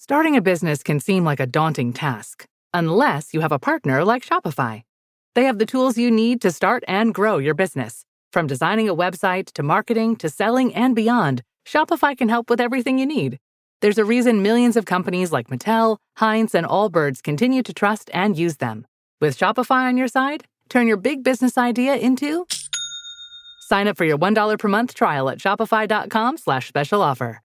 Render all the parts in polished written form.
Starting a business can seem like a daunting task, unless you have a partner like Shopify. They have the tools you need to start and grow your business. From designing a website to marketing to selling and beyond, Shopify can help with everything you need. There's a reason millions of companies like Mattel, Heinz, and Allbirds continue to trust and use them. With Shopify on your side, turn your big business idea into... Sign up for your $1 per month trial at shopify.com/special offer.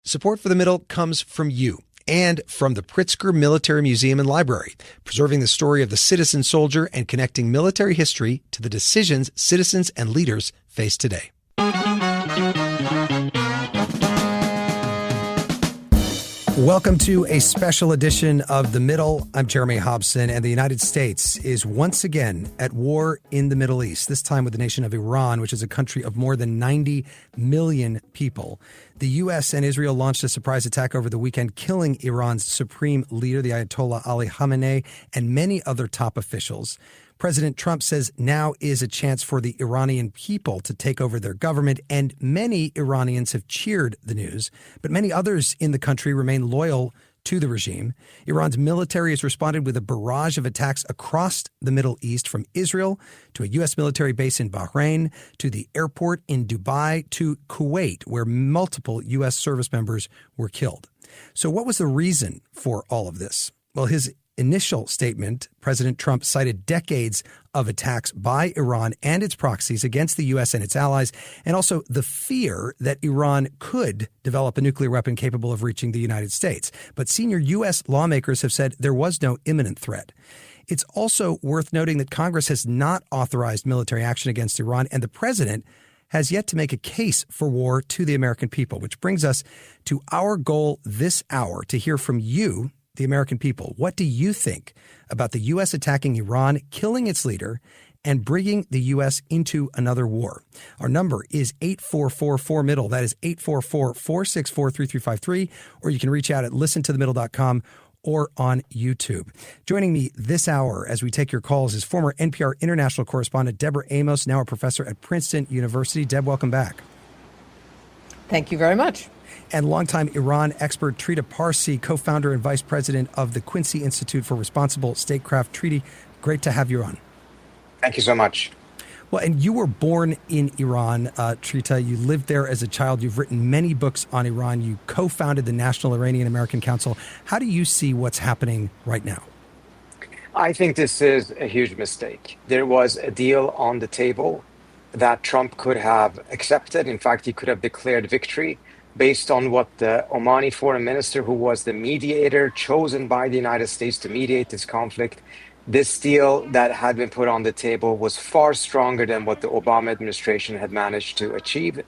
Support for The Middle comes from you and from the Pritzker Military Museum and Library, preserving the story of the citizen soldier and connecting military history to the decisions citizens and leaders face today. Welcome to a special edition of The Middle. I'm Jeremy Hobson, and the United States is once again at war in the Middle East, this time with the nation of Iran, which is a country of more than 90 million people. The U.S. and Israel launched a surprise attack over the weekend, killing Iran's supreme leader, the Ayatollah Ali Khamenei, and many other top officials. President Trump says now is a chance for the Iranian people to take over their government, and many Iranians have cheered the news, but many others in the country remain loyal to the regime. Iran's military has responded with a barrage of attacks across the Middle East, from Israel to a U.S. military base in Bahrain, to the airport in Dubai, to Kuwait, where multiple U.S. service members were killed. So what was the reason for all of this? Well, his initial statement, President Trump cited decades of attacks by Iran and its proxies against the U.S. and its allies, and also the fear that Iran could develop a nuclear weapon capable of reaching the United States. But senior U.S. lawmakers have said there was no imminent threat. It's also worth noting that Congress has not authorized military action against Iran, and the president has yet to make a case for war to the American people, which brings us to our goal this hour, to hear from you, the American people. What do you think about the U.S. attacking Iran, killing its leader, and bringing the U.S. into another war? Our number is 8444-MIDDLE. That is 844-464-3353. Or you can reach out at listentothemiddle.com or on YouTube. Joining me this hour as we take your calls is former NPR international correspondent Deborah Amos, now a professor at Princeton University. Deb, welcome back. Thank you very much. And longtime Iran expert Trita Parsi, co-founder and vice president of the Quincy Institute for Responsible Statecraft. Trita, great to have you on. Thank you so much. Well, and you were born in Iran, Trita. You lived there as a child. You've written many books on Iran. You co-founded the National Iranian American Council. How do you see what's happening right now? I think this is a huge mistake. There was a deal on the table that Trump could have accepted. In fact, he could have declared victory based on what the Omani foreign minister, who was the mediator chosen by the United States to mediate this conflict. This deal that had been put on the table was far stronger than what the Obama administration had managed to achieve.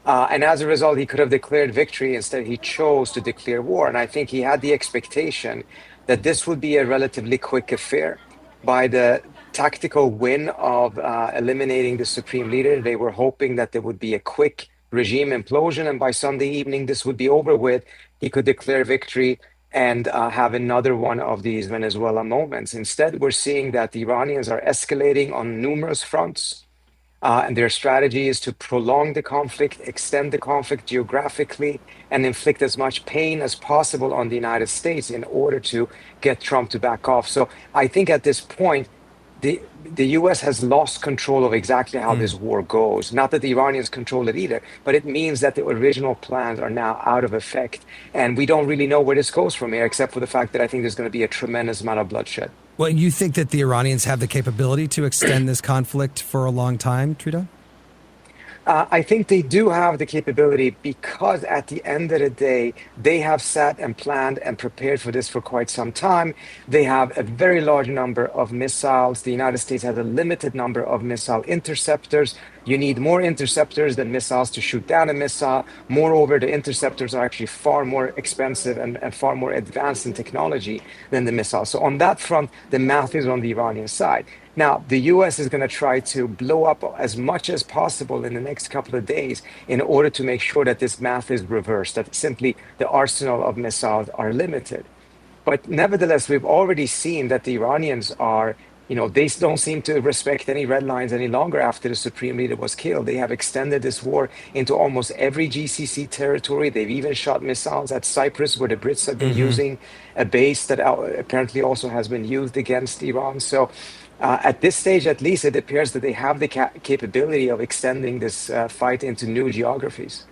And as a result, he could have declared victory. Instead, he chose to declare war. And I think he had the expectation that this would be a relatively quick affair. By the tactical win of eliminating the supreme leader, they were hoping that there would be a quick regime implosion, and by Sunday evening this would be over with. He could declare victory and have another one of these Venezuela moments. Instead, we're seeing that the Iranians are escalating on numerous fronts, and their strategy is to prolong the conflict, extend the conflict geographically, and inflict as much pain as possible on the United States in order to get Trump to back off. So I think at this point, the U.S. has lost control of exactly how this war goes. Not that the Iranians control it either, but it means that the original plans are now out of effect. And we don't really know where this goes from here, except for the fact that I think there's going to be a tremendous amount of bloodshed. Well, you think that the Iranians have the capability to extend this conflict for a long time, Trita? I think they do have the capability, because at the end of the day, they have sat and planned and prepared for this for quite some time. They have a very large number of missiles. The United States has a limited number of missile interceptors. You need more interceptors than missiles to shoot down a missile. Moreover, the interceptors are actually far more expensive and far more advanced in technology than the missiles. So on that front, the math is on the Iranian side. Now, the U.S. is going to try to blow up as much as possible in the next couple of days in order to make sure that this math is reversed, that simply the arsenal of missiles are limited. But nevertheless, we've already seen that the Iranians are They don't seem to respect any red lines any longer after the supreme leader was killed. They have extended this war into almost every GCC territory. They've even shot missiles at Cyprus, where the Brits have been using a base that apparently also has been used against Iran. So at this stage, at least, it appears that they have the capability of extending this fight into new geographies.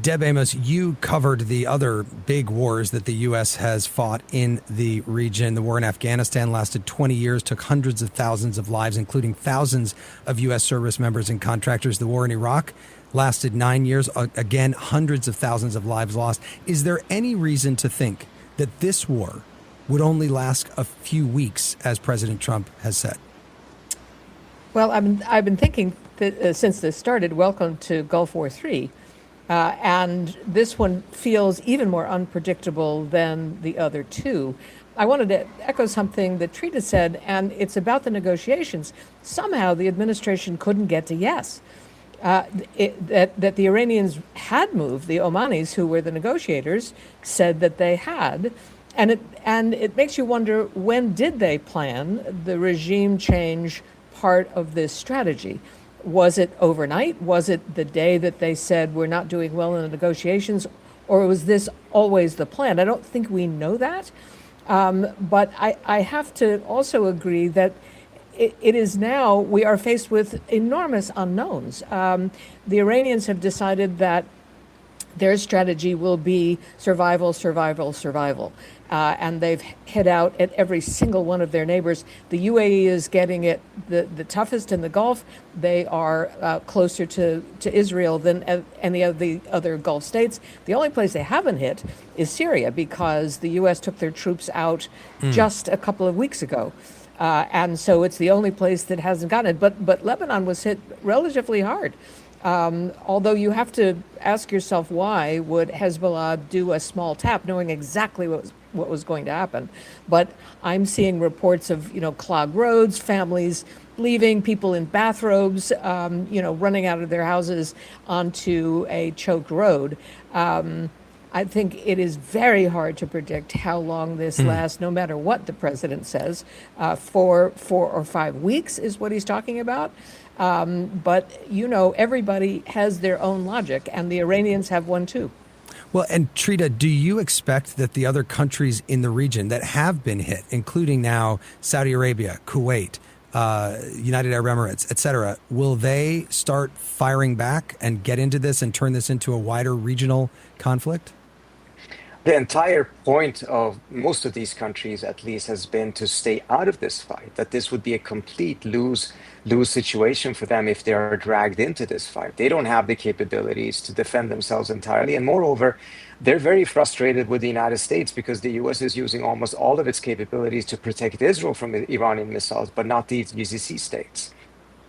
Deb Amos, you covered the other big wars that the U.S. has fought in the region. The war in Afghanistan lasted 20 years, took hundreds of thousands of lives, including thousands of U.S. service members and contractors. The war in Iraq lasted 9 years. Again, hundreds of thousands of lives lost. Is there any reason to think that this war would only last a few weeks, as President Trump has said? Well, I've been thinking that since this started, welcome to Gulf War III. And this one feels even more unpredictable than the other two. I wanted to echo something that Trita said, and it's about the negotiations. Somehow the administration couldn't get to yes. That the Iranians had moved, the Omanis, who were the negotiators, said that they had. And it makes you wonder, when did they plan the regime change part of this strategy? Was it overnight? Was it the day that they said we're not doing well in the negotiations? Or was this always the plan? I don't think we know that. But I have to also agree that it is now, we are faced with enormous unknowns. The Iranians have decided that their strategy will be survival, survival, survival. And they've hit out at every single one of their neighbors. The UAE is getting it the toughest in the Gulf. They are closer to Israel than any of the other Gulf states. The only place they haven't hit is Syria, because the U.S. took their troops out just a couple of weeks ago. And so it's the only place that hasn't gotten it. But Lebanon was hit relatively hard. Although you have to ask yourself, why would Hezbollah do a small tap, knowing exactly what was going to happen? But I'm seeing reports of, clogged roads, families leaving, people in bathrobes, running out of their houses onto a choked road. I think it is very hard to predict how long this lasts, no matter what the president says. 4 or 5 weeks is what he's talking about. But, everybody has their own logic, and the Iranians have one too. Well, and Trita, do you expect that the other countries in the region that have been hit, including now Saudi Arabia, Kuwait, United Arab Emirates, et cetera, will they start firing back and get into this and turn this into a wider regional conflict? The entire point of most of these countries, at least, has been to stay out of this fight, that this would be a complete lose situation for them if they are dragged into this fight. They don't have the capabilities to defend themselves entirely. And moreover, they're very frustrated with the United States because the U.S. is using almost all of its capabilities to protect Israel from Iranian missiles, but not these GCC states.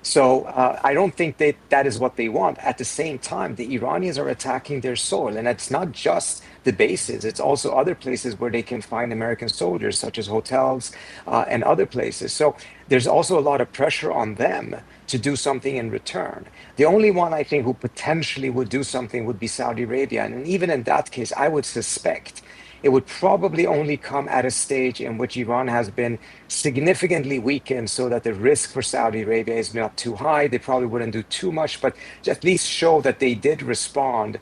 So I don't think that is what they want. At the same time, the Iranians are attacking their soil. And it's not just the bases. It's also other places where they can find American soldiers, such as hotels and other places. So there's also a lot of pressure on them to do something in return. The only one, I think, who potentially would do something would be Saudi Arabia. And even in that case, I would suspect it would probably only come at a stage in which Iran has been significantly weakened so that the risk for Saudi Arabia is not too high. They probably wouldn't do too much, but at least show that they did respond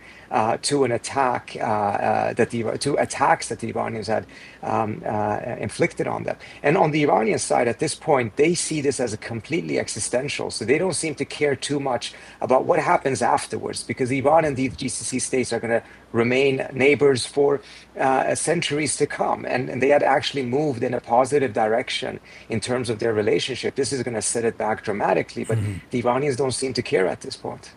to an attack, to attacks that the Iranians had inflicted on them. And on the Iranian side, at this point, they see this as a completely existential. So they don't seem to care too much about what happens afterwards, because Iran and these GCC states are going to remain neighbors for centuries to come. And they had actually moved in a positive direction in terms of their relationship. This is going to set it back dramatically, but the Iranians don't seem to care at this point.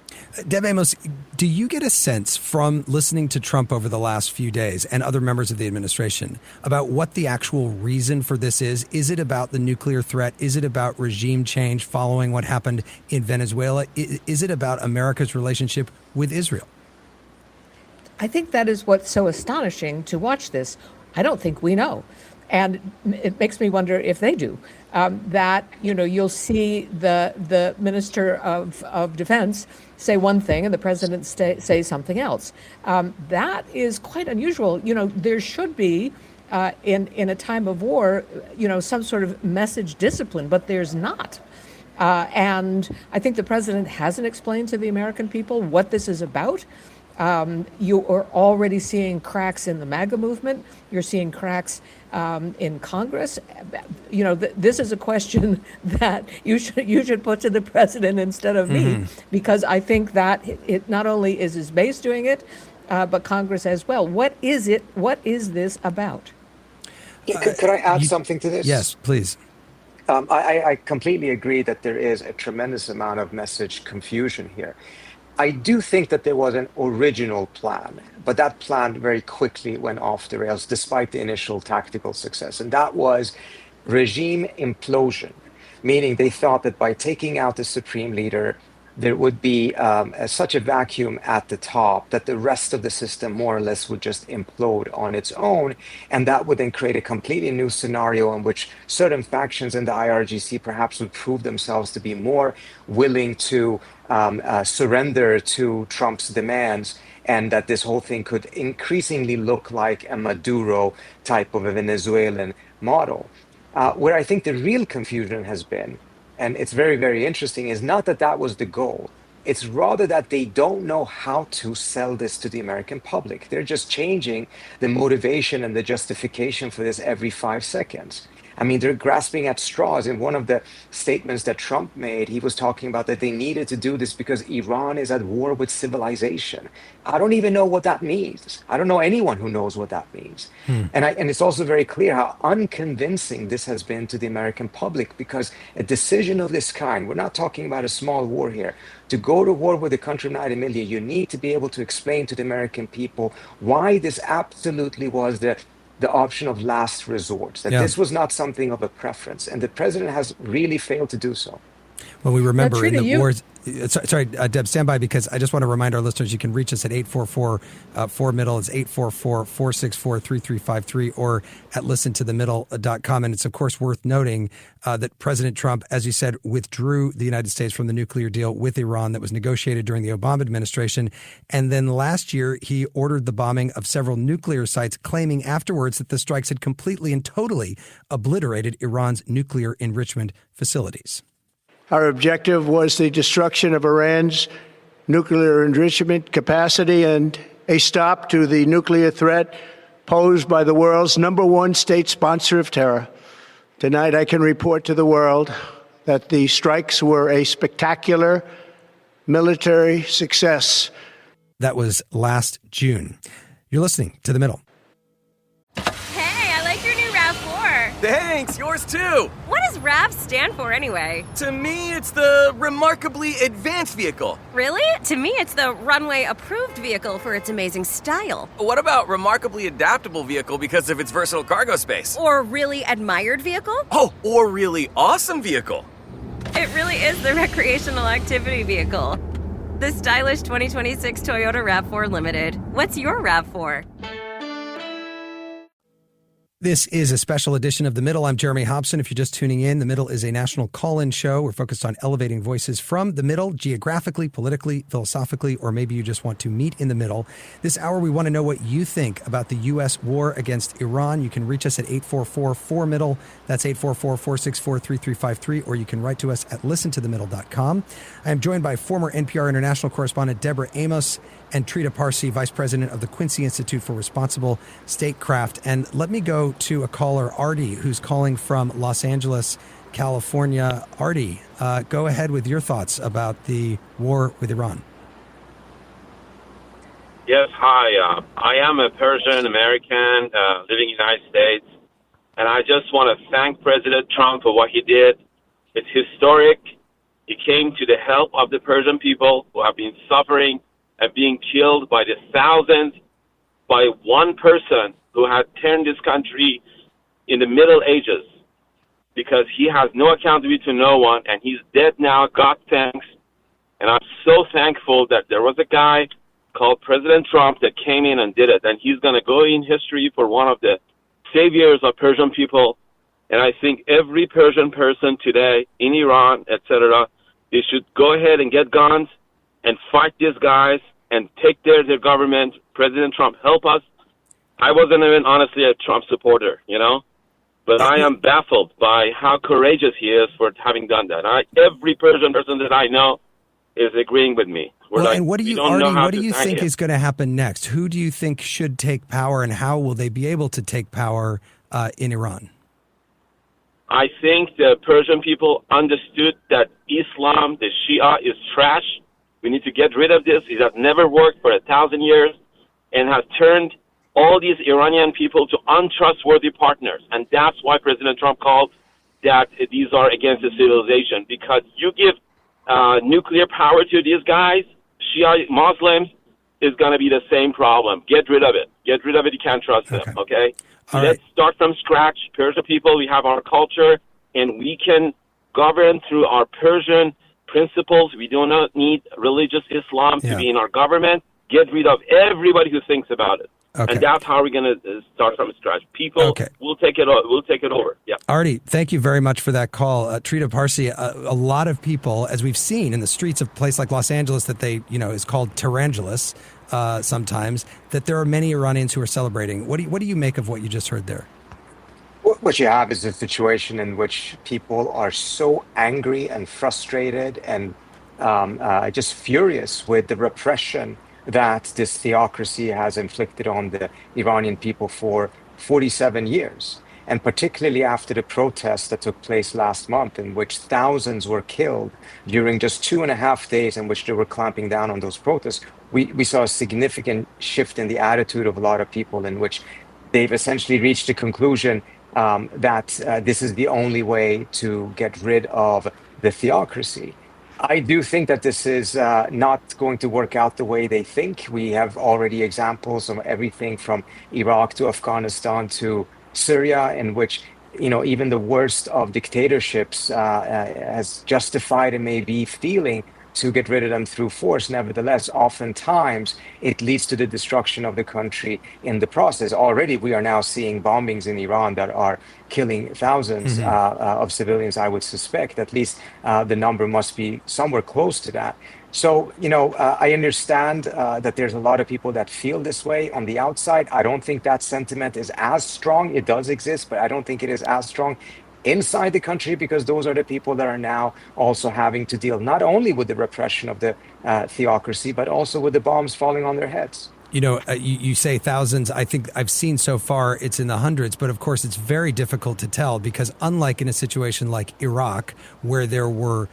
Deb Amos, do you get a sense from listening to Trump over the last few days and other members of the administration about what the actual reason for this is? Is it about the nuclear threat? Is it about regime change following what happened in Venezuela? Is it about America's relationship with Israel? I think that is what's so astonishing to watch this. I don't think we know. And it makes me wonder if they do. That, you'll see the Minister of Defense say one thing and the president say something else. That is quite unusual. There should be in a time of war, some sort of message discipline, but there's not. And I think the president hasn't explained to the American people what this is about. You are already seeing cracks in the MAGA movement. You're seeing cracks in Congress. This is a question that you should put to the president instead of me, because I think that it not only is his base doing it, but Congress as well. What is it? What is this about? Yeah, could I add something to this? Yes, please. I completely agree that there is a tremendous amount of message confusion here. I do think that there was an original plan, but that plan very quickly went off the rails despite the initial tactical success. And that was regime implosion, meaning they thought that by taking out the supreme leader, there would be such a vacuum at the top that the rest of the system more or less would just implode on its own. And that would then create a completely new scenario in which certain factions in the IRGC perhaps would prove themselves to be more willing to surrender to Trump's demands, and that this whole thing could increasingly look like a Maduro type of a Venezuelan model. Where I think the real confusion has been, and it's very, very interesting, is not that that was the goal. It's rather that they don't know how to sell this to the American public. They're just changing the motivation and the justification for this every 5 seconds. I mean, they're grasping at straws. In one of the statements that Trump made, he was talking about that they needed to do this because Iran is at war with civilization. I don't even know what that means. I don't know anyone who knows what that means. And it's also very clear how unconvincing this has been to the American public, because a decision of this kind, we're not talking about a small war here. To go to war with a country of 90 million, you need to be able to explain to the American people why this absolutely was the option of last resort, that this was not something of a preference. And the president has really failed to do so. Well, we remember Trita, in the wars. Sorry, Deb, stand by, because I just want to remind our listeners you can reach us at 844-4-MIDDLE. It's 844-464-3353 or at listentothemiddle.com. And it's, of course, worth noting that President Trump, as you said, withdrew the United States from the nuclear deal with Iran that was negotiated during the Obama administration. And then last year, he ordered the bombing of several nuclear sites, claiming afterwards that the strikes had completely and totally obliterated Iran's nuclear enrichment facilities. Our objective was the destruction of Iran's nuclear enrichment capacity and a stop to the nuclear threat posed by the world's #1 state sponsor of terror. Tonight, I can report to the world that the strikes were a spectacular military success. That was last June. You're listening to The Middle. Hey, I like your new RAV4. Thanks, yours too. What does RAV stand for anyway? To me, it's the Remarkably Advanced Vehicle. Really? To me, it's the Runway Approved Vehicle for its amazing style. What about Remarkably Adaptable Vehicle because of its versatile cargo space? Or Really Admired Vehicle? Oh, or Really Awesome Vehicle. It really is the recreational activity vehicle. The stylish 2026 Toyota RAV4 Limited. What's your RAV4? This is a special edition of The Middle. I'm Jeremy Hobson. If you're just tuning in, The Middle is a national call-in show. We're focused on elevating voices from the middle, geographically, politically, philosophically, or maybe you just want to meet in the middle. This hour, we want to know what you think about the U.S. war against Iran. You can reach us at 844-4-MIDDLE. That's 844-464-3353, or you can write to us at listentothemiddle.com. I am joined by former NPR international correspondent Deborah Amos and Trita Parsi, Vice President of the Quincy Institute for Responsible Statecraft. And let me go to a caller, Artie, who's calling from Los Angeles, California. Artie, go ahead with your thoughts about the war with Iran. Yes, hi. I am a Persian American living in the United States, and I just want to thank President Trump for what he did. It's historic. He came to the help of the Persian people who have been suffering and being killed by the thousands by one person who had turned this country in the Middle Ages, because he has no accountability to no one, and he's dead now, God thanks. And I'm so thankful that there was a guy called President Trump that came in and did it, and he's going to go in history for one of the saviors of Persian people. And I think every Persian person today in Iran, etc., they should go ahead and get guns and fight these guys and take their government. President Trump, help us. I wasn't even honestly a Trump supporter, but I am baffled by how courageous he is for having done that. Every Persian person that I know is agreeing with me. And what do you think is going to happen next? Who do you think should take power, and how will they be able to take power in Iran? I think the Persian people understood that Islam, the Shia, is trash. We need to get rid of this. It has never worked for 1,000 years and has turned all these Iranian people to untrustworthy partners. And that's why President Trump called that these are against the civilization, because you give nuclear power to these guys, Shia Muslims, is going to be the same problem. Get rid of it. Get rid of it. You can't trust them, okay? Let's start from scratch. Persian people, we have our culture, and we can govern through our Persian principles. We do not need religious Islam to be in our government. Get rid of everybody who thinks about it. And that's how we're going to start from scratch. People will take it over. Yeah. Artie, thank you very much for that call. Trita, Parsi, a lot of people, as we've seen in the streets of a place like Los Angeles that they, is called Tarangelis sometimes, that there are many Iranians who are celebrating. What do you make of what you just heard there? What you have is a situation in which people are so angry and frustrated and just furious with the repression that this theocracy has inflicted on the Iranian people for 47 years. And particularly after the protests that took place last month, in which thousands were killed during just 2.5 days in which they were clamping down on those protests, we saw a significant shift in the attitude of a lot of people, in which they've essentially reached the conclusion that this is the only way to get rid of the theocracy. I do think that this is not going to work out the way they think. We have already examples of everything from Iraq to Afghanistan to Syria, in which even the worst of dictatorships has justified and maybe feeling to get rid of them through force. Nevertheless, oftentimes it leads to the destruction of the country in the process. Already we are now seeing bombings in Iran that are killing thousands of civilians, I would suspect. At least the number must be somewhere close to that. So, I understand that there's a lot of people that feel this way on the outside. I don't think that sentiment is as strong. It does exist, but I don't think it is as strong inside the country, because those are the people that are now also having to deal not only with the repression of the theocracy, but also with the bombs falling on their heads. You say thousands. I think I've seen so far it's in the hundreds, but of course it's very difficult to tell, because unlike in a situation like Iraq, where there were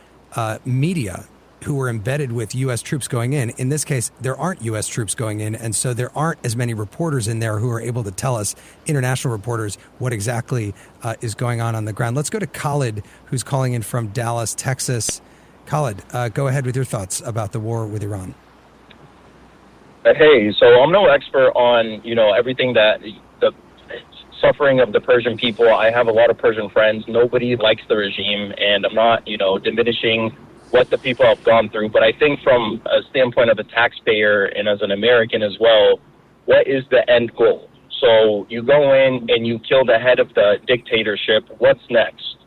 media who were embedded with U.S. troops going in this case, there aren't U.S. troops going in. And so there aren't as many reporters in there who are able to tell us, international reporters, what exactly is going on the ground. Let's go to Khalid, who's calling in from Dallas, Texas. Khalid, go ahead with your thoughts about the war with Iran. Hey, so I'm no expert on, everything that the suffering of the Persian people. I have a lot of Persian friends. Nobody likes the regime, and I'm not, diminishing what the people have gone through. But I think from a standpoint of a taxpayer and as an American as well, what is the end goal? So you go in and you kill the head of the dictatorship. What's next?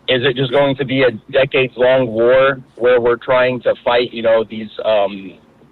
Is it just going to be a decades-long war where we're trying to fight, these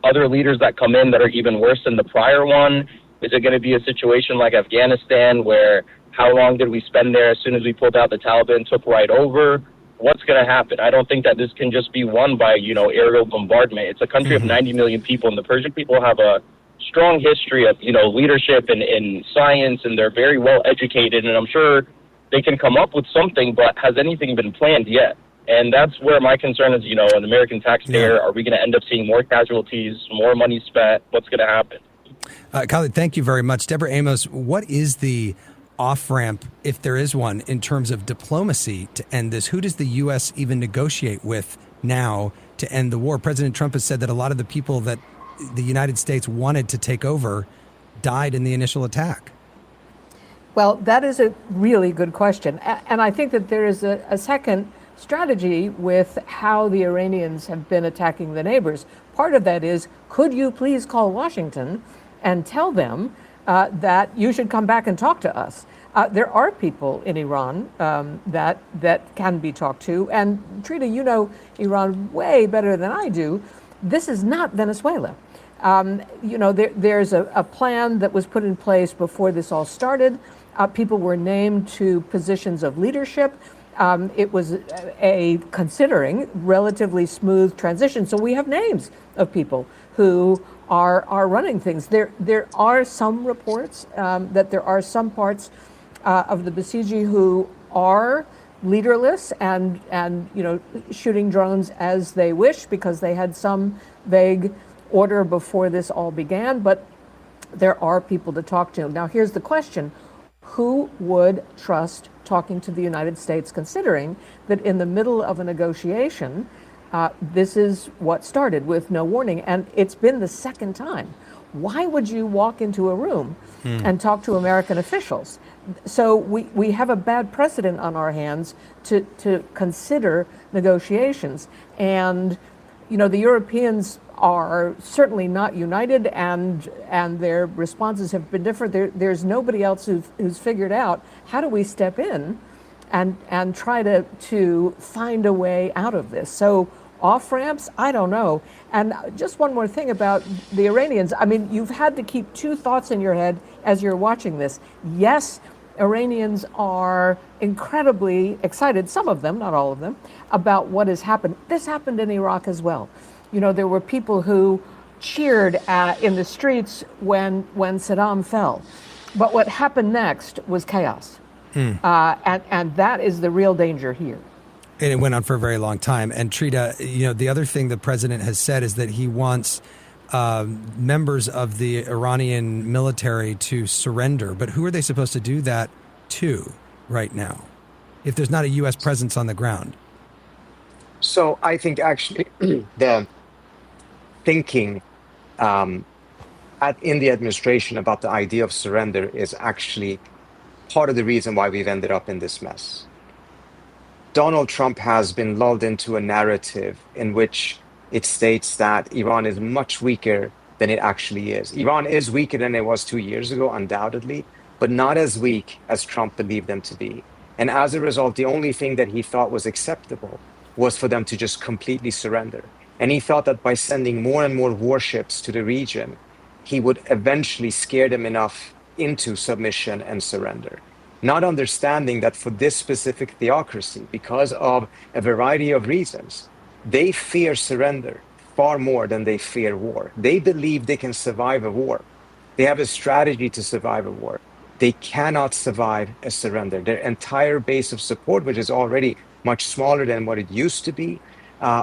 other leaders that come in that are even worse than the prior one? Is it going to be a situation like Afghanistan, where how long did we spend there? As soon as we pulled out, the Taliban took right over. What's going to happen? I don't think that this can just be won by, aerial bombardment. It's a country of 90 million people, and the Persian people have a strong history of, leadership and science, and they're very well educated, and I'm sure they can come up with something, but has anything been planned yet? And that's where my concern is, an American taxpayer. Are we going to end up seeing more casualties, more money spent? What's going to happen? Khalid, thank you very much. Deborah, Amos, what is the off-ramp, if there is one, in terms of diplomacy to end this? Who does the U.S. even negotiate with now to end the war? President Trump has said that a lot of the people that the United States wanted to take over died in the initial attack. Well, that is a really good question. And I think that there is a second strategy with how the Iranians have been attacking the neighbors. Part of that is, could you please call Washington and tell them that you should come back and talk to us? There are people in Iran that can be talked to. And Trita, you know Iran way better than I do. This is not Venezuela. There's a plan that was put in place before this all started. People were named to positions of leadership. It was considering relatively smooth transition. So we have names of people who are running things. There are some reports that there are some parts of the Basiji who are leaderless and shooting drones as they wish because they had some vague order before this all began. But there are people to talk to. Now, here's the question. Who would trust talking to the United States, considering that in the middle of a negotiation, this is what started with no warning, and it's been the second time. Why would you walk into a room and talk to American officials? So we have a bad precedent on our hands to consider negotiations. And, the Europeans are certainly not united, and their responses have been different. There's nobody else who's figured out how do we step in and try to find a way out of this. So off ramps, I don't know. And just one more thing about the Iranians. I mean, you've had to keep two thoughts in your head as you're watching this. Yes, Iranians are incredibly excited, some of them, not all of them, about what has happened. This happened in Iraq as well. There were people who cheered in the streets when Saddam fell. But what happened next was chaos. And that is the real danger here. And it went on for a very long time. And Trita, the other thing the president has said is that he wants members of the Iranian military to surrender. But who are they supposed to do that to right now, if there's not a U.S. presence on the ground? So I think actually the thinking in the administration about the idea of surrender is actually part of the reason why we've ended up in this mess. Donald Trump has been lulled into a narrative in which it states that Iran is much weaker than it actually is. Iran is weaker than it was 2 years ago, undoubtedly, but not as weak as Trump believed them to be. And as a result, the only thing that he thought was acceptable was for them to just completely surrender. And he thought that by sending more and more warships to the region, he would eventually scare them enough into submission and surrender. Not understanding that for this specific theocracy, because of a variety of reasons, they fear surrender far more than they fear war. They believe they can survive a war. They have a strategy to survive a war. They cannot survive a surrender. Their entire base of support, which is already much smaller than what it used to be,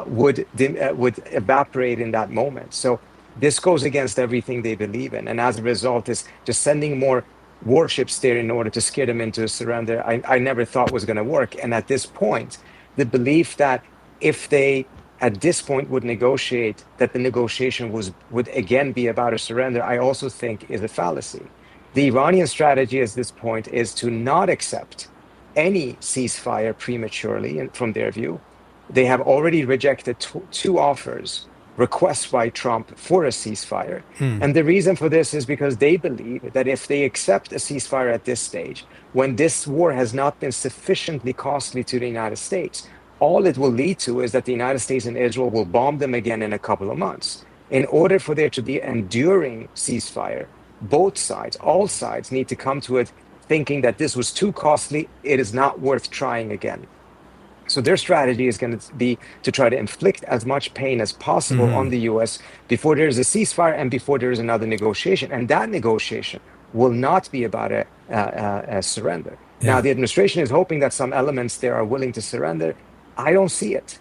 would evaporate in that moment. So this goes against everything they believe in. And as a result, is just sending more warships there in order to scare them into a surrender, I never thought was going to work. And at this point, the belief that if they at this point would negotiate, that the negotiation would again be about a surrender, I also think is a fallacy. The Iranian strategy at this point is to not accept any ceasefire prematurely, and from their view. They have already rejected two offers, requests by Trump for a ceasefire. And the reason for this is because they believe that if they accept a ceasefire at this stage, when this war has not been sufficiently costly to the United States, all it will lead to is that the United States and Israel will bomb them again in a couple of months. In order for there to be an enduring ceasefire, both sides, all sides need to come to it thinking that this was too costly, it is not worth trying again. So their strategy is going to be to try to inflict as much pain as possible on the U.S. before there is a ceasefire and before there is another negotiation. And that negotiation will not be about a surrender. Yeah. Now, the administration is hoping that some elements there are willing to surrender. I don't see it.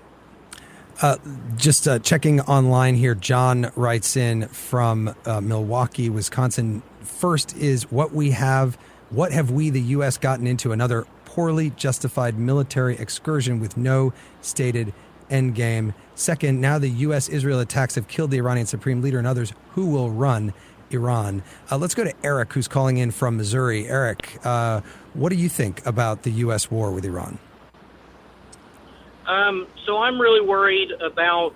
Just checking online here, John writes in from Milwaukee, Wisconsin. First is what have we, the U.S., gotten into? Another poorly justified military excursion with no stated endgame. Second, now the U.S.-Israel attacks have killed the Iranian supreme leader and others. Who will run Iran? Let's go to Eric, who's calling in from Missouri. Eric, what do you think about the U.S. war with Iran? So I'm really worried about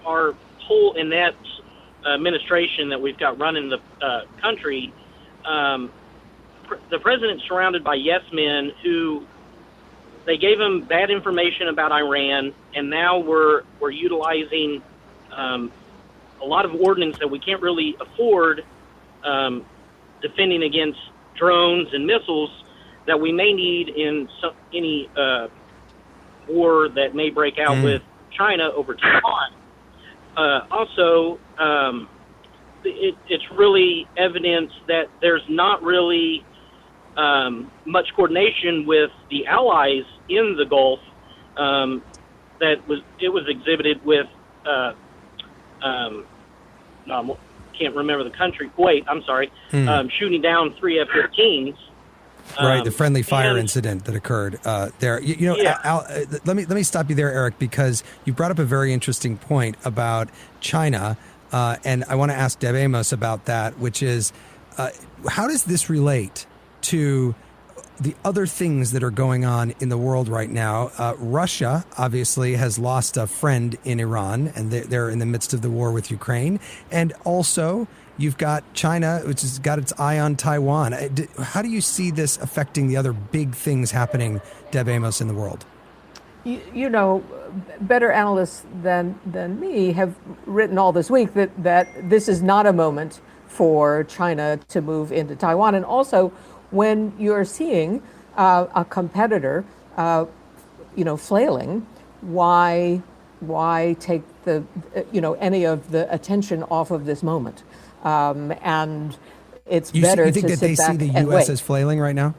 our whole inept administration that we've got running the country. The president's surrounded by yes men who they gave him bad information about Iran, and now we're utilizing a lot of ordnance that we can't really afford defending against drones and missiles that we may need in any war that may break out with China over Taiwan. Also, it's really evidence that there's not really much coordination with the allies in the Gulf. It was exhibited with can't remember the country. Kuwait, I'm sorry, shooting down 3 F-15s. Right, the friendly fire incident that occurred there. Al, let me stop you there, Eric, because you brought up a very interesting point about China, and I want to ask Deb Amos about that, which is how does this relate to the other things that are going on in the world right now? Russia obviously has lost a friend in Iran, and they're in the midst of the war with Ukraine, and also you've got China, which has got its eye on Taiwan. How do you see this affecting the other big things happening, Deb Amos, in the world? You know, better analysts than me have written all this week that this is not a moment for China to move into Taiwan. And also, when you're seeing a competitor, flailing, why take any of the attention off of this moment? And it's better to sit back and wait. You think that they see the U.S. as flailing right now?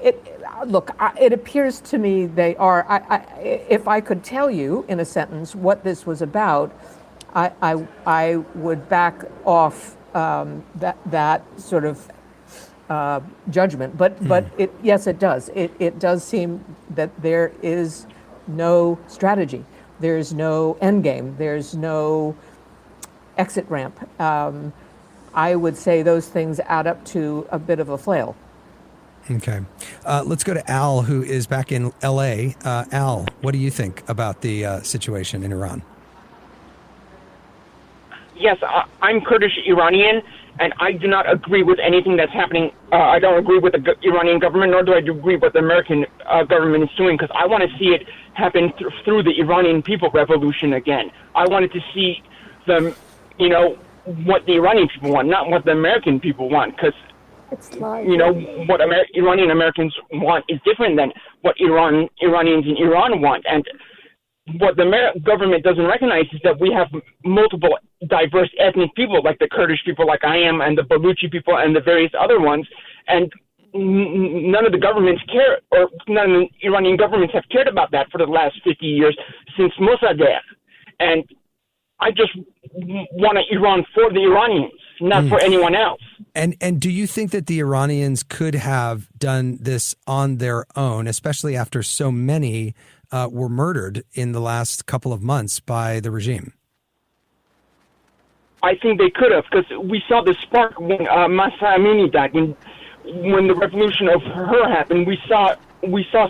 It appears to me they are. If I could tell you in a sentence what this was about, I would back off that sort of judgment. But yes, it does. It does seem that there is no strategy. There's no end game. There's no exit ramp. I would say those things add up to a bit of a flail. Okay. Let's go to Al, who is back in L.A. Al, what do you think about the situation in Iran? Yes, I'm Kurdish Iranian, and I do not agree with anything that's happening. I don't agree with the Iranian government, nor do I agree with what the American government is doing, because I want to see it happen through the Iranian people revolution again. I wanted to see them, what the Iranian people want, not what the American people want, because what Iranian Americans want is different than what Iranians in Iran want. And what the government doesn't recognize is that we have multiple diverse ethnic people, like the Kurdish people, like I am, and the Baluchi people, and the various other ones. And none of the governments care, or none of the Iranian governments have cared about that for the last 50 years since Mossadegh. And I just want Iran for the Iranians, not for anyone else. And do you think that the Iranians could have done this on their own, especially after so many were murdered in the last couple of months by the regime? I think they could have, because we saw the spark when Mahsa Amini died. When the revolution of her happened, we saw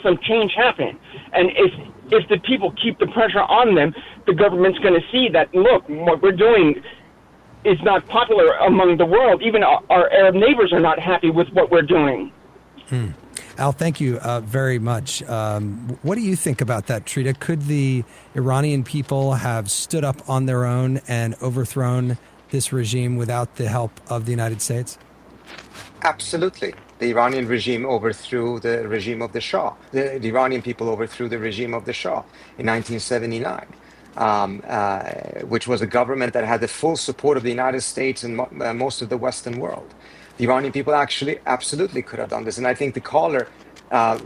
some change happen. And if the people keep the pressure on them, the government's going to see that, look, what we're doing is not popular among the world. Even our Arab neighbors are not happy with what we're doing. Al, thank you very much. What do you think about that, Trita? Could the Iranian people have stood up on their own and overthrown this regime without the help of the United States? Absolutely. The Iranian regime overthrew the regime of the Shah. The Iranian people overthrew the regime of the Shah in 1979. Which was a government that had the full support of the United States and most of the Western world. The Iranian people actually absolutely could have done this. And I think the caller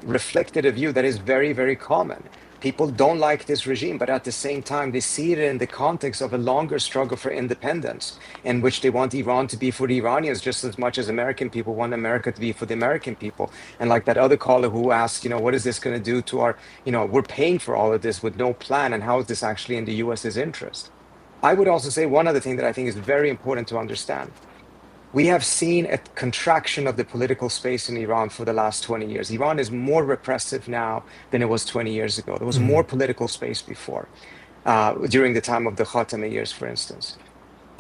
reflected a view that is very, very common. People don't like this regime, but at the same time, they see it in the context of a longer struggle for independence, in which they want Iran to be for the Iranians just as much as American people want America to be for the American people. And like that other caller who asked, what is this going to do to our, we're paying for all of this with no plan, and how is this actually in the US's interest? I would also say one other thing that I think is very important to understand. We have seen a contraction of the political space in Iran for the last 20 years. Iran is more repressive now than it was 20 years ago. There was more political space before, during the time of the Khatami years, for instance.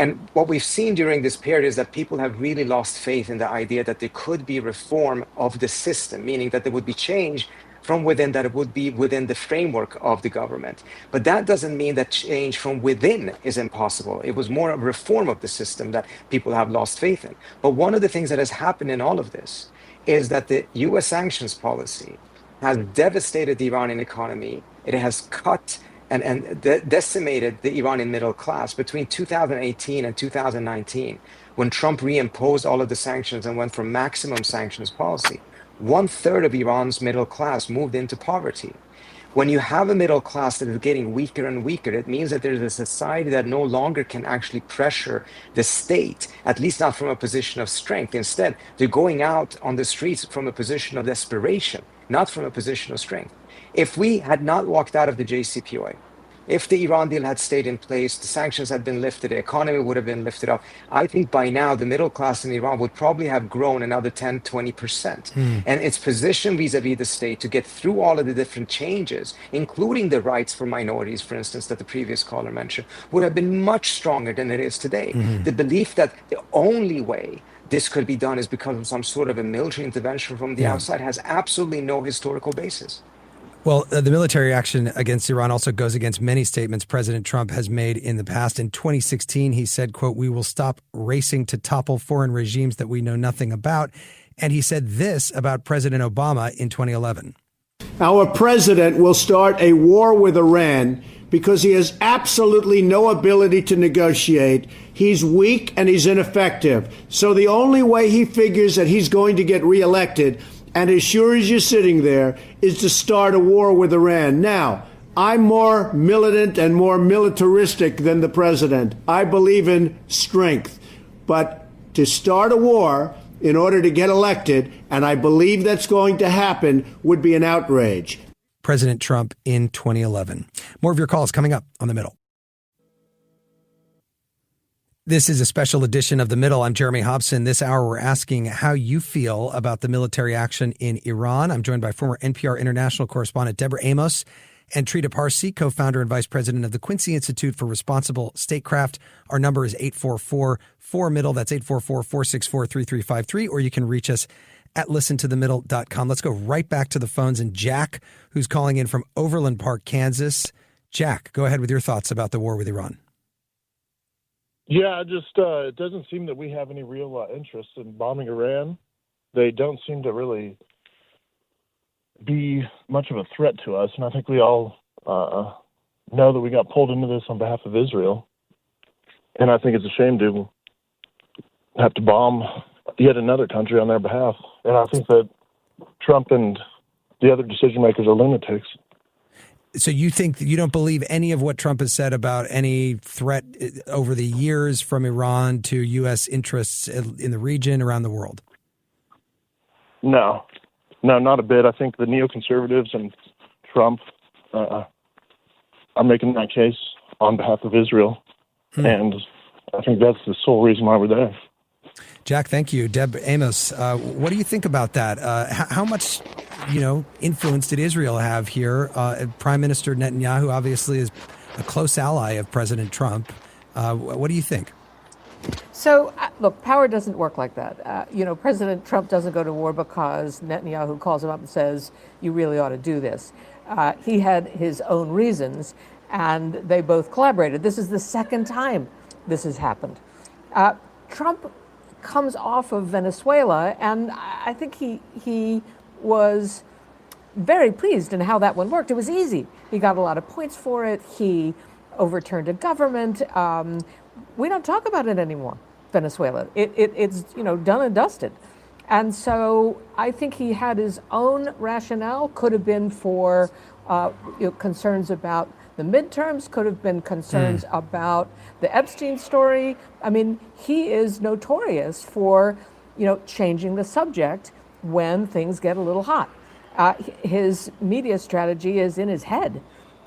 And what we've seen during this period is that people have really lost faith in the idea that there could be reform of the system, meaning that there would be change from within that would be within the framework of the government. But that doesn't mean that change from within is impossible. It was more a reform of the system that people have lost faith in. But one of the things that has happened in all of this is that the US sanctions policy has devastated the Iranian economy. It has cut and decimated the Iranian middle class between 2018 and 2019, when Trump reimposed all of the sanctions and went for maximum sanctions policy. 1/3 of Iran's middle class moved into poverty. When you have a middle class that is getting weaker and weaker, it means that there's a society that no longer can actually pressure the state, at least not from a position of strength. Instead, they're going out on the streets from a position of desperation, not from a position of strength. If we had not walked out of the JCPOA, if the Iran deal had stayed in place, the sanctions had been lifted, the economy would have been lifted up, I think by now the middle class in Iran would probably have grown another 10, 20%. And its position vis-a-vis the state to get through all of the different changes, including the rights for minorities, for instance, that the previous caller mentioned, would have been much stronger than it is today. The belief that the only way this could be done is because of some sort of a military intervention from the outside has absolutely no historical basis. Well, the military action against Iran also goes against many statements President Trump has made in the past. In 2016, he said, quote, "We will stop racing to topple foreign regimes that we know nothing about." And he said this about President Obama in 2011. Our president will start a war with Iran because he has absolutely no ability to negotiate. He's weak and he's ineffective. So the only way he figures that he's going to get reelected, and as sure as you're sitting there, is to start a war with Iran. Now, I'm more militant and more militaristic than the president. I believe in strength. But to start a war in order to get elected, and I believe that's going to happen, would be an outrage. President Trump in 2011. More of your calls coming up on The Middle. This is a special edition of The Middle. I'm Jeremy Hobson. This hour, we're asking how you feel about the military action in Iran. I'm joined by former NPR international correspondent Deborah Amos and Trita Parsi, co-founder and vice president of the Quincy Institute for Responsible Statecraft. Our number is 844-4MIDDLE. That's 844-464-3353. Or you can reach us at listentothemiddle.com. Let's go right back to the phones. And Jack, who's calling in from Overland Park, Kansas. Jack, go ahead with your thoughts about the war with Iran. Yeah, it doesn't seem that we have any real interest in bombing Iran. They don't seem to really be much of a threat to us, and I think we all know that we got pulled into this on behalf of Israel. And I think it's a shame to have to bomb yet another country on their behalf. And I think that Trump and the other decision makers are lunatics. So you think that you don't believe any of what Trump has said about any threat over the years from Iran to U.S. interests in the region, around the world? No, not a bit. I think the neoconservatives and Trump are making that case on behalf of Israel. And I think that's the sole reason why we're there. Jack, thank you. Deb, Amos, what do you think about that? How much, influence did Israel have here? Prime Minister Netanyahu obviously is a close ally of President Trump. What do you think? So, look, power doesn't work like that. President Trump doesn't go to war because Netanyahu calls him up and says, you really ought to do this. He had his own reasons, and they both collaborated. This is the second time this has happened. Trump comes off of Venezuela, and I think he was very pleased in how that one worked. It was easy. He got a lot of points for it. He overturned a government. We don't talk about it anymore, Venezuela. It's done and dusted. And so I think he had his own rationale. Could have been for concerns about the midterms, could have been concerns about the Epstein story. I mean, he is notorious for, changing the subject when things get a little hot. His media strategy is in his head,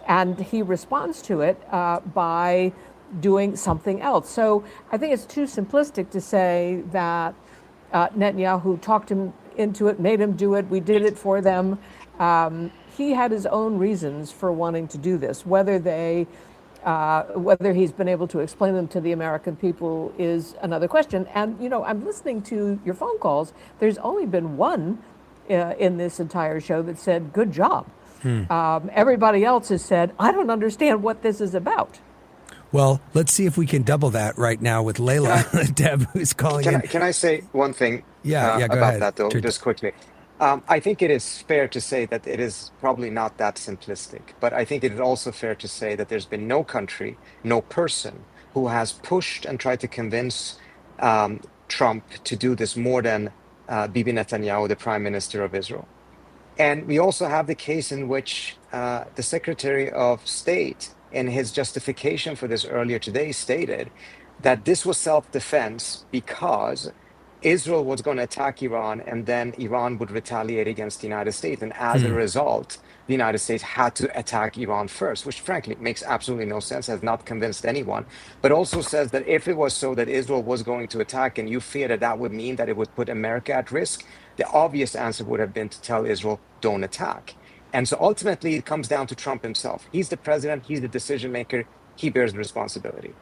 and he responds to it by doing something else. So I think it's too simplistic to say that Netanyahu talked him into it, made him do it, we did it for them. He had his own reasons for wanting to do this. Whether he's been able to explain them to the American people is another question. And, I'm listening to your phone calls. There's only been one in this entire show that said, good job. Everybody else has said, I don't understand what this is about. Well, let's see if we can double that right now with Layla, Deb, who's calling in. Can I say one thing go about ahead. that, though, just quickly? I think it is fair to say that it is probably not that simplistic, but I think it is also fair to say that there's been no country, no person who has pushed and tried to convince Trump to do this more than Bibi Netanyahu, the Prime Minister of Israel. And we also have the case in which the Secretary of State, in his justification for this earlier today, stated that this was self-defense because Israel was going to attack Iran and then Iran would retaliate against the United States. And as a result, the United States had to attack Iran first, which frankly makes absolutely no sense, has not convinced anyone, but also says that if it was so that Israel was going to attack and you fear that that would mean that it would put America at risk, the obvious answer would have been to tell Israel, don't attack. And so ultimately, it comes down to Trump himself. He's the president. He's the decision maker. He bears the responsibility.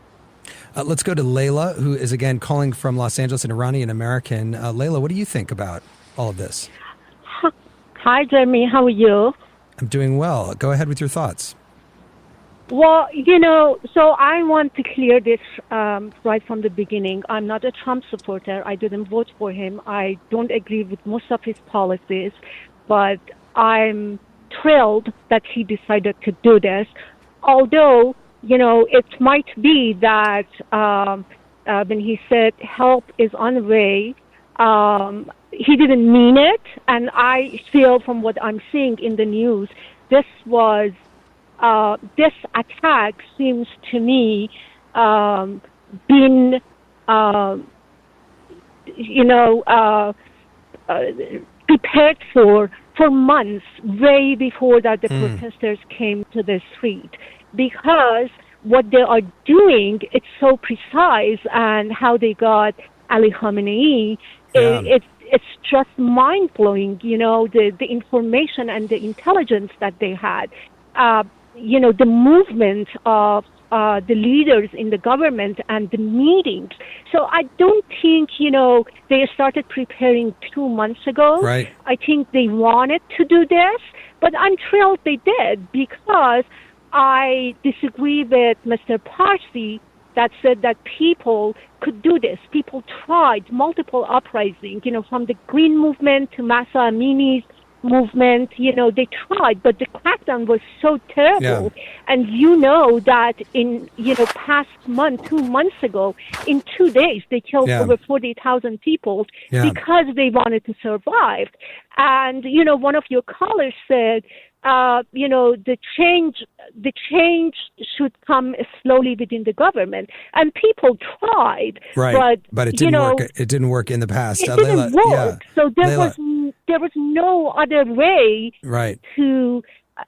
Let's go to Layla, who is, again, calling from Los Angeles, an Iranian American. Layla, what do you think about all of this? Hi, Jeremy. How are you? I'm doing well. Go ahead with your thoughts. Well, so I want to clear this right from the beginning. I'm not a Trump supporter. I didn't vote for him. I don't agree with most of his policies, but I'm thrilled that he decided to do this. Although, it might be that when he said help is on the way, he didn't mean it. And I feel from what I'm seeing in the news, this attack seems to me been, prepared for months, way before that the protesters came to the street. Because what they are doing, it's so precise, and how they got Ali Khamenei, it's just mind-blowing, the information and the intelligence that they had. The movement of the leaders in the government and the meetings. So I don't think, they started preparing 2 months ago. Right. I think they wanted to do this, but I'm thrilled they did, because I disagree with Mr. Parsi that said that people could do this. People tried multiple uprisings, from the Green Movement to Masa Amini's movement, they tried, but the crackdown was so terrible. Yeah. And that in, past month, 2 months ago, in 2 days, they killed over 40,000 people because they wanted to survive. And, one of your callers said, the change should come slowly within the government, and people tried, right? But it didn't work. It didn't work in the past. It didn't work. So there was no other way, right? To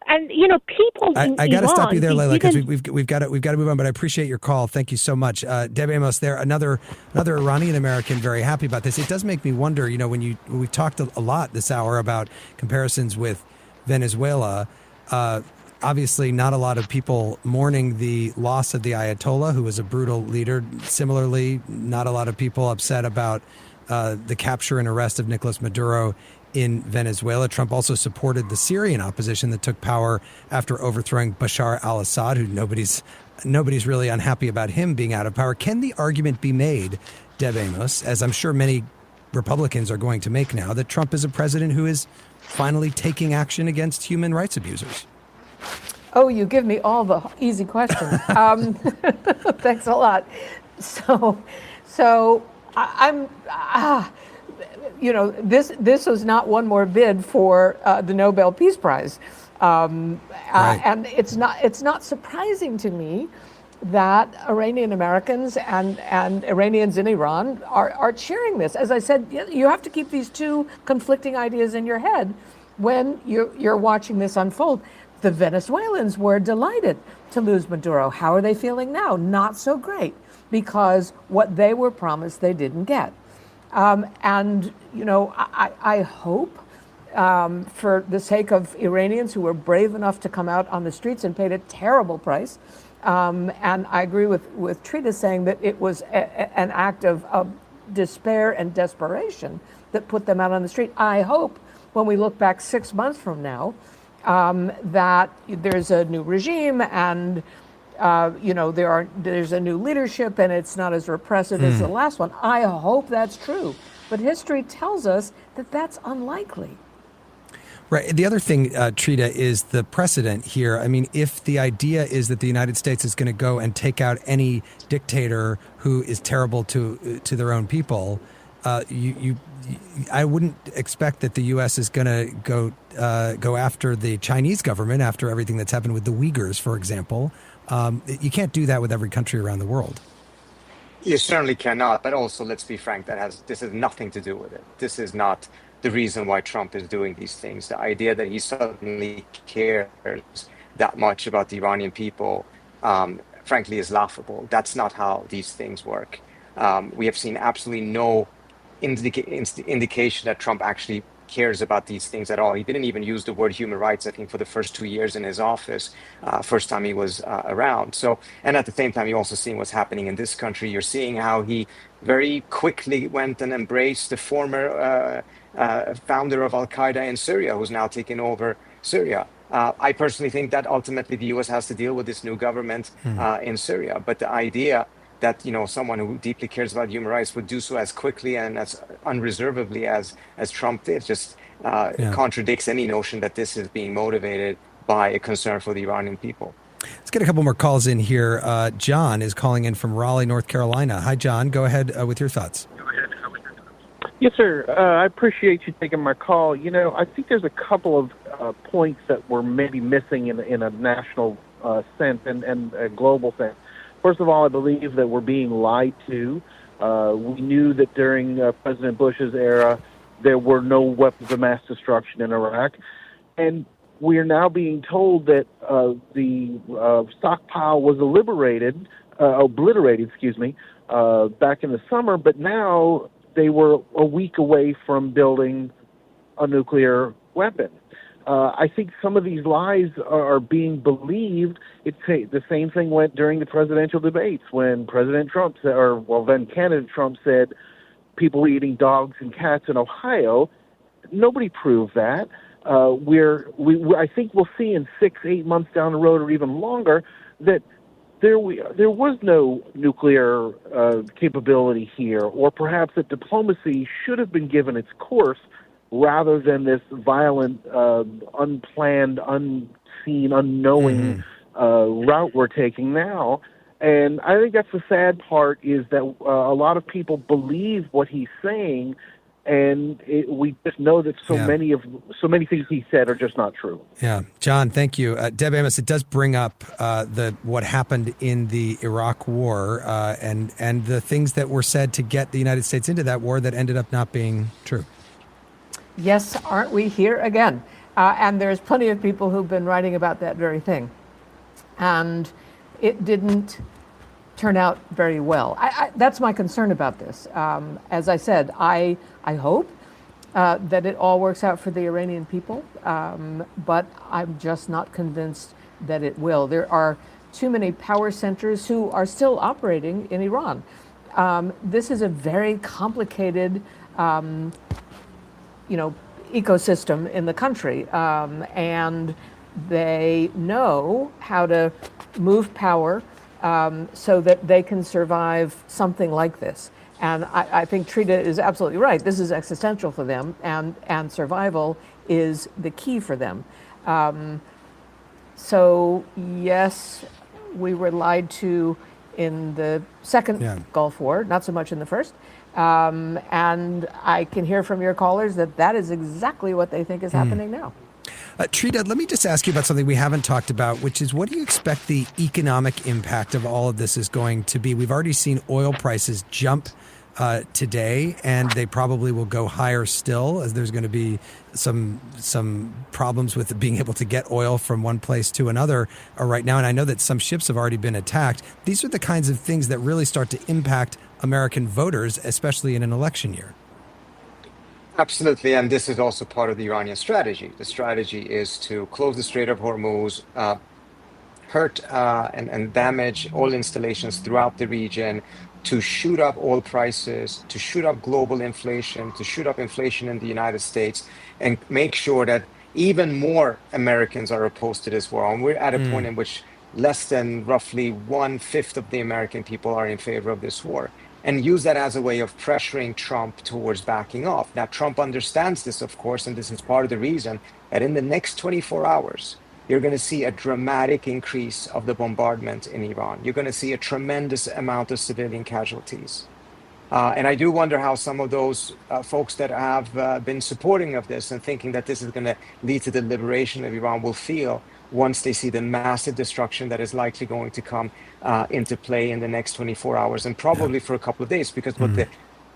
and people. I got to stop you there, Layla, because we've got to move on. But I appreciate your call. Thank you so much, Deb Amos. There, another Iranian American, very happy about this. It does make me wonder. When we've talked a lot this hour about comparisons with Venezuela, obviously not a lot of people mourning the loss of the Ayatollah, who was a brutal leader. Similarly, not a lot of people upset about the capture and arrest of Nicolas Maduro in Venezuela. Trump also supported the Syrian opposition that took power after overthrowing Bashar al-Assad, who nobody's really unhappy about him being out of power. Can the argument be made, Deb Amos, as I'm sure many Republicans are going to make now, that Trump is a president who is finally taking action against human rights abusers? Oh, you give me all the easy questions. Thanks a lot. So I'm, this was not one more bid for the Nobel Peace Prize, and it's not surprising to me that Iranian Americans and Iranians in Iran are cheering this. As I said, you have to keep these two conflicting ideas in your head when you're watching this unfold. The Venezuelans were delighted to lose Maduro. How are they feeling now? Not so great, because what they were promised they didn't get. I hope, for the sake of Iranians who were brave enough to come out on the streets and paid a terrible price, and I agree with Trita saying that it was an act of despair and desperation that put them out on the street. I hope when we look back 6 months from now, that there's a new regime and there's a new leadership and it's not as repressive as the last one. I hope that's true. But history tells us that that's unlikely. Right. The other thing, Trita, is the precedent here. I mean, if the idea is that the United States is going to go and take out any dictator who is terrible to their own people, I wouldn't expect that the U.S. is going to go after the Chinese government after everything that's happened with the Uyghurs, for example. You can't do that with every country around the world. You certainly cannot. But also, let's be frank, this has nothing to do with it. This is not the reason why Trump is doing these things. The idea that he suddenly cares that much about the Iranian people, frankly, is laughable. That's not how these things work. We have seen absolutely no indication that Trump actually cares about these things at all. He didn't even use the word human rights, I think, for the first 2 years in his office, first time he was around. So, and at the same time, you're also seeing what's happening in this country. You're seeing how he very quickly went and embraced the former founder of Al-Qaeda in Syria, who's now taken over Syria. I personally think that ultimately the U.S. has to deal with this new government in Syria. But the idea that someone who deeply cares about human rights would do so as quickly and as unreservedly as Trump did just contradicts any notion that this is being motivated by a concern for the Iranian people. Let's get a couple more calls in here. John is calling in from Raleigh, North Carolina. Hi, John. Go ahead with your thoughts. Yes, sir. I appreciate you taking my call. I think there's a couple of points that we're maybe missing in a national sense and a global sense. First of all, I believe that we're being lied to. We knew that during President Bush's era, there were no weapons of mass destruction in Iraq. And we are now being told that the stockpile was obliterated, back in the summer, but now they were a week away from building a nuclear weapon. I think some of these lies are being believed. The same thing went during the presidential debates when President Trump said, then candidate Trump said, people were eating dogs and cats in Ohio. Nobody proved that. I think we'll see in 6-8 months down the road or even longer that there was no nuclear capability here, or perhaps that diplomacy should have been given its course rather than this violent, unplanned, unseen, unknowing route we're taking now. And I think that's the sad part, is that a lot of people believe what he's saying, and we just know that so many things he said are just not true. Yeah, John, thank you. Deb Amos, it does bring up what happened in the Iraq War and the things that were said to get the United States into that war that ended up not being true. Yes, aren't we here again? And there's plenty of people who've been writing about that very thing. And it didn't turn out very well. That's my concern about this. As I said, I hope that it all works out for the Iranian people, but I'm just not convinced that it will. There are too many power centers who are still operating in Iran. This is a very complicated ecosystem in the country, and they know how to move power so that they can survive something like this. And I think Trita is absolutely right. This is existential for them, and survival is the key for them. So yes, we were lied to in the second Gulf War, not so much in the first. And I can hear from your callers that is exactly what they think is happening now. Trita, let me just ask you about something we haven't talked about, which is, what do you expect the economic impact of all of this is going to be? We've already seen oil prices jump today, and they probably will go higher still, as there's going to be some problems with being able to get oil from one place to another right now. And I know that some ships have already been attacked. These are the kinds of things that really start to impact American voters, especially in an election year. Absolutely, and this is also part of the Iranian strategy. The strategy is to close the Strait of Hormuz, hurt and damage oil installations throughout the region, to shoot up oil prices, to shoot up global inflation, to shoot up inflation in the United States, and make sure that even more Americans are opposed to this war. And we're at a point in which less than roughly 1/5 of the American people are in favor of this war, and use that as a way of pressuring Trump towards backing off. Now, Trump understands this, of course, and this is part of the reason that in the next 24 hours, you're going to see a dramatic increase of the bombardment in Iran. You're going to see a tremendous amount of civilian casualties. And I do wonder how some of those folks that have been supporting of this and thinking that this is going to lead to the liberation of Iran will feel once they see the massive destruction that is likely going to come into play in the next 24 hours and probably for a couple of days. Because what the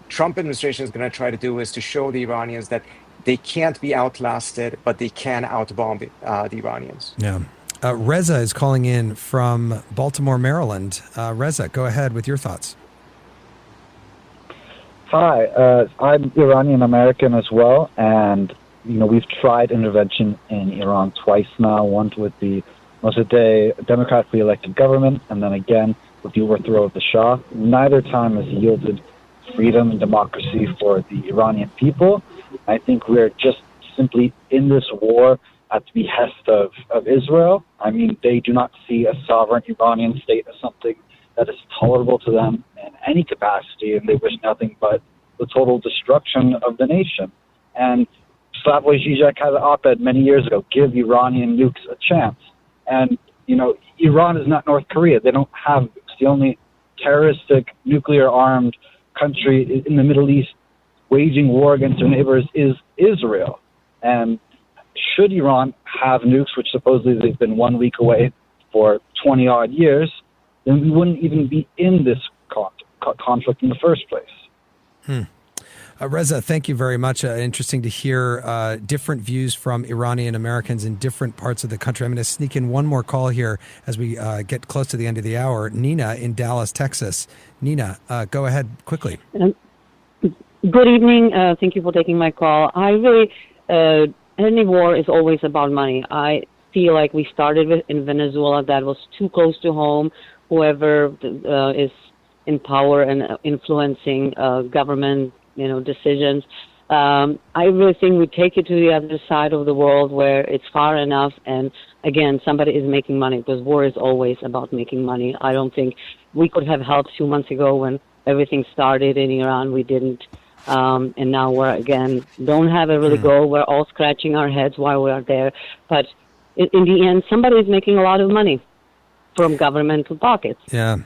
Trump administration is going to try to do is to show the Iranians that they can't be outlasted, but they can outbomb the Iranians. Yeah. Reza is calling in from Baltimore, Maryland. Reza, go ahead with your thoughts. Hi, I'm Iranian American as well, and we've tried intervention in Iran twice now. Once with the Mossadegh democratically elected government, and then again with the overthrow of the Shah. Neither time has yielded freedom and democracy for the Iranian people. I think we're just simply in this war at the behest of Israel. I mean, they do not see a sovereign Iranian state as something that is tolerable to them in any capacity, and they wish nothing but the total destruction of the nation. And Slavoj Žižek had an op-ed many years ago, give Iranian nukes a chance. And, Iran is not North Korea. They don't have nukes. The only terroristic, nuclear-armed country in the Middle East waging war against their neighbors is Israel. And should Iran have nukes, which supposedly they've been 1 week away for 20-odd years, then we wouldn't even be in this conflict in the first place. Reza, thank you very much. Interesting to hear different views from Iranian Americans in different parts of the country. I'm going to sneak in one more call here as we get close to the end of the hour. Nina in Dallas, Texas. Nina, go ahead quickly. Good evening. Thank you for taking my call. Any war is always about money. I feel like we started with in Venezuela. That was too close to home. Whoever is in power and influencing government, decisions. I really think we take it to the other side of the world where it's far enough. And again, somebody is making money, because war is always about making money. I don't think we could have helped 2 months ago when everything started in Iran. We didn't. And now we're again don't have a really goal. We're all scratching our heads while we are there. But in the end, somebody is making a lot of money from governmental pockets. Yeah.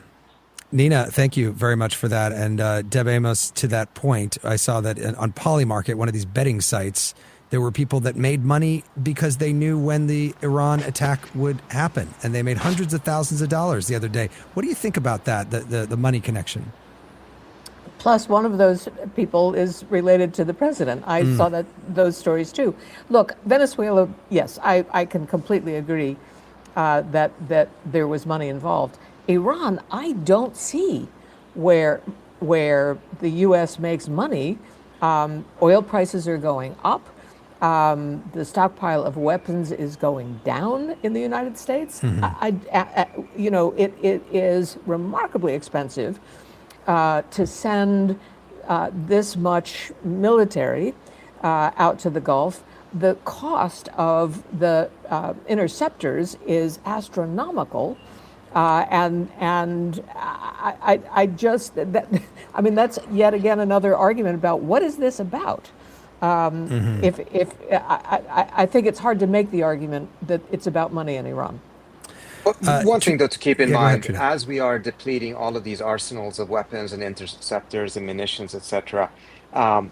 Nina, thank you very much for that. And Deb Amos, to that point, I saw that on Polymarket, one of these betting sites, there were people that made money because they knew when the Iran attack would happen. And they made hundreds of thousands of dollars the other day. What do you think about that, the money connection? Plus, one of those people is related to the president. I saw those stories too. Look, Venezuela, yes, I can completely agree that there was money involved. Iran, I don't see where the U.S. makes money. Oil prices are going up. The stockpile of weapons is going down in the United States. It is remarkably expensive to send this much military out to the Gulf. The cost of the interceptors is astronomical. And that's yet again another argument about what is this about. I think it's hard to make the argument that it's about money in Iran. One thing though to keep in mind, as we are depleting all of these arsenals of weapons and interceptors and munitions, etc., the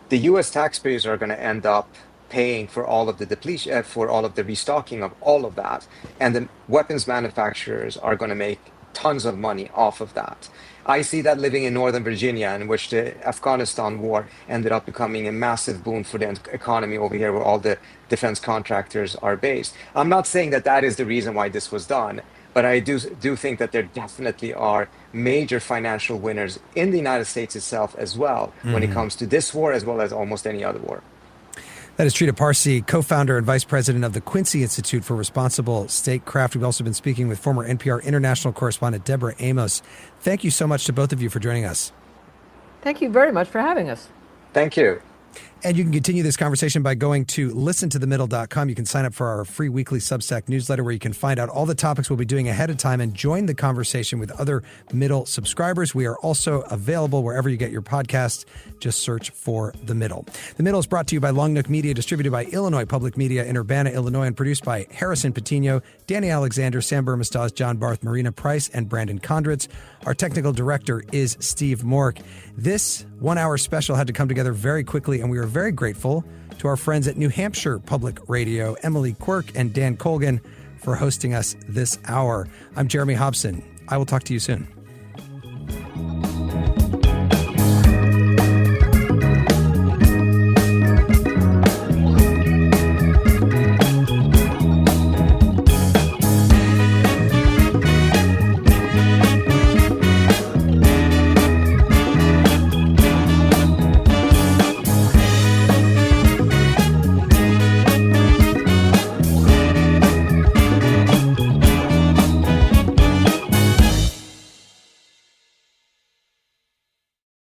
U.S. taxpayers are going to end up paying for all of the depletion, for all of the restocking of all of that. And the weapons manufacturers are going to make tons of money off of that. I see that living in Northern Virginia, in which the Afghanistan war ended up becoming a massive boon for the economy over here, where all the defense contractors are based. I'm not saying that that is the reason why this was done, but I do think that there definitely are major financial winners in the United States itself as well when it comes to this war, as well as almost any other war. That is Trita Parsi, co-founder and vice president of the Quincy Institute for Responsible Statecraft. We've also been speaking with former NPR international correspondent Deborah Amos. Thank you so much to both of you for joining us. Thank you very much for having us. Thank you. And you can continue this conversation by going to listentothemiddle.com. You can sign up for our free weekly Substack newsletter where you can find out all the topics we'll be doing ahead of time and join the conversation with other Middle subscribers. We are also available wherever you get your podcasts. Just search for The Middle. The Middle is brought to you by Long Nook Media, distributed by Illinois Public Media in Urbana, Illinois, and produced by Harrison Patino, Danny Alexander, Sam Burmistaz, John Barth, Marina Price, and Brandon Kondritz. Our technical director is Steve Mork. This 1 hour special had to come together very quickly, and we are very grateful to our friends at New Hampshire Public Radio, Emily Quirk and Dan Colgan, for hosting us this hour. I'm Jeremy Hobson. I will talk to you soon.